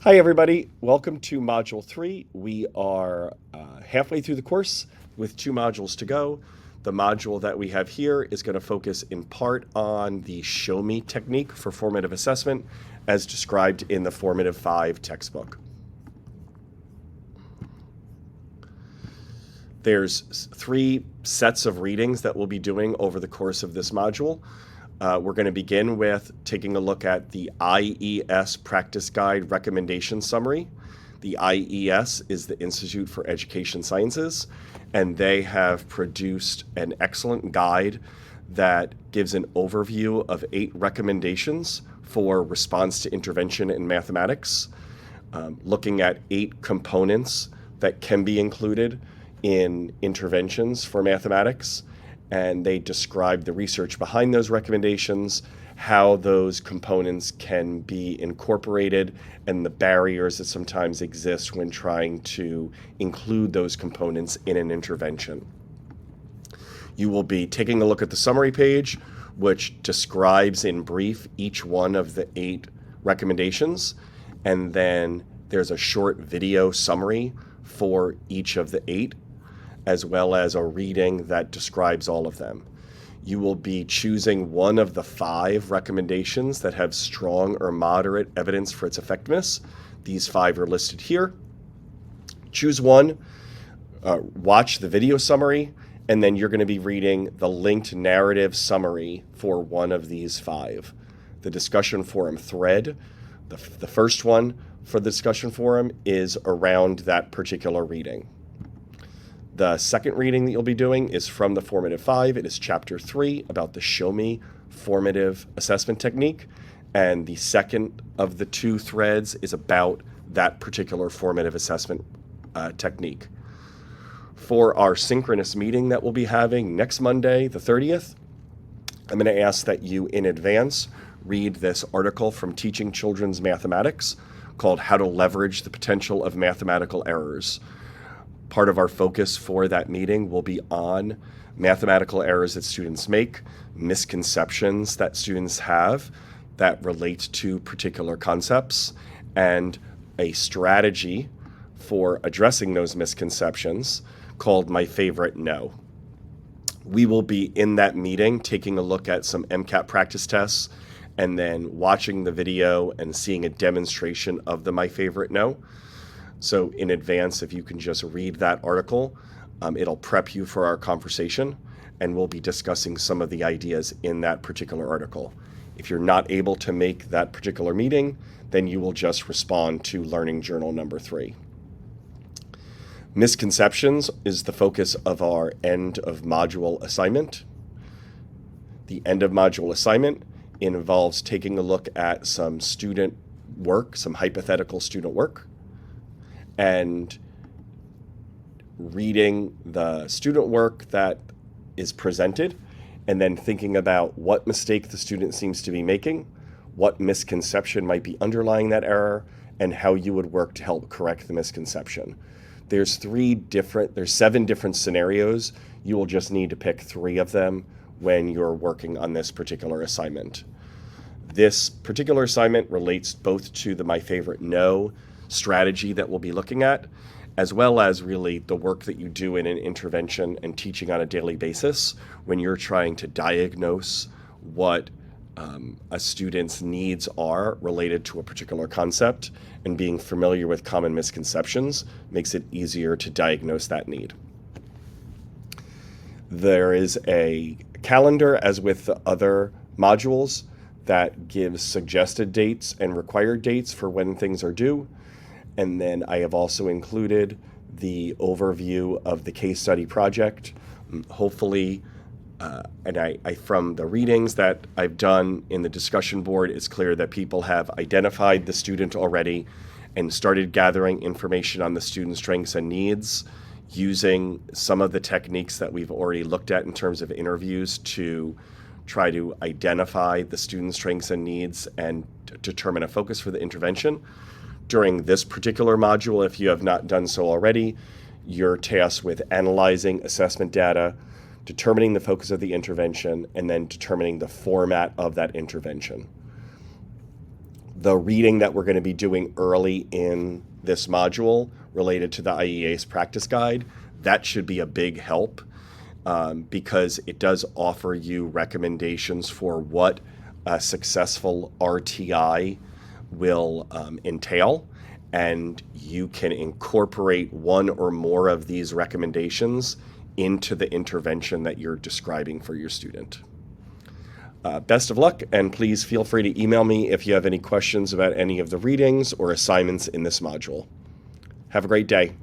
Hi, everybody. Welcome to Module 3. We are halfway through the course with 2 modules to go. The module that we have here is going to focus in part on the Show Me technique for formative assessment as described in the Formative 5 textbook. There's 3 sets of readings that we'll be doing over the course of this module. We're going to begin with taking a look at the IES Practice Guide Recommendation Summary. The IES is the Institute for Education Sciences, and they have produced an excellent guide that gives an overview of 8 recommendations for response to intervention in mathematics, looking at 8 components that can be included in interventions for mathematics. And they describe the research behind those recommendations, how those components can be incorporated, and the barriers that sometimes exist when trying to include those components in an intervention. You will be taking a look at the summary page, which describes in brief each one of the 8 recommendations, and then there's a short video summary for each of the 8, as well as a reading that describes all of them. You will be choosing one of the 5 recommendations that have strong or moderate evidence for its effectiveness. These 5 are listed here. Choose one, watch the video summary, and then you're going to be reading the linked narrative summary for one of these 5. The discussion forum thread, the first one for the discussion forum, is around that particular reading. The second reading that you'll be doing is from the Formative 5. It is Chapter 3 about the Show Me formative assessment technique. And the second of the 2 threads is about that particular formative assessment technique. For our synchronous meeting that we'll be having next Monday, the 30th, I'm going to ask that you in advance read this article from Teaching Children's Mathematics called How to Leverage the Potential of Mathematical Errors. Part of our focus for that meeting will be on mathematical errors that students make, misconceptions that students have that relate to particular concepts, and a strategy for addressing those misconceptions called My Favorite No. We will be in that meeting taking a look at some MCAT practice tests and then watching the video and seeing a demonstration of the My Favorite No. So in advance, if you can just read that article, it'll prep you for our conversation, and we'll be discussing some of the ideas in that particular article. If you're not able to make that particular meeting, then you will just respond to Learning Journal number 3. Misconceptions is the focus of our end of module assignment. The end of module assignment involves taking a look at some student work, some hypothetical student work, and reading the student work that is presented, and then thinking about what mistake the student seems to be making, what misconception might be underlying that error, and how you would work to help correct the misconception. There's 7 different scenarios. You will just need to pick 3 of them when you're working on this particular assignment. This particular assignment relates both to the My Favorite No strategy that we'll be looking at, as well as really the work that you do in an intervention and teaching on a daily basis when you're trying to diagnose what a student's needs are related to a particular concept, and being familiar with common misconceptions makes it easier to diagnose that need. There is a calendar, as with the other modules, that gives suggested dates and required dates for when things are due. And then I have also included the overview of the case study project. Hopefully, and I from the readings that I've done in the discussion board, it's clear that people have identified the student already and started gathering information on the student's strengths and needs, using some of the techniques that we've already looked at in terms of interviews to try to identify the student's strengths and needs and determine a focus for the intervention. During this particular module, if you have not done so already, you're tasked with analyzing assessment data, determining the focus of the intervention, and then determining the format of that intervention. the reading that we're going to be doing early in this module related to the IEA's practice guide, that should be a big help because it does offer you recommendations for what a successful RTI will entail. And you can incorporate one or more of these recommendations into the intervention that you're describing for your student. Best of luck, and please feel free to email me if you have any questions about any of the readings or assignments in this module. Have a great day.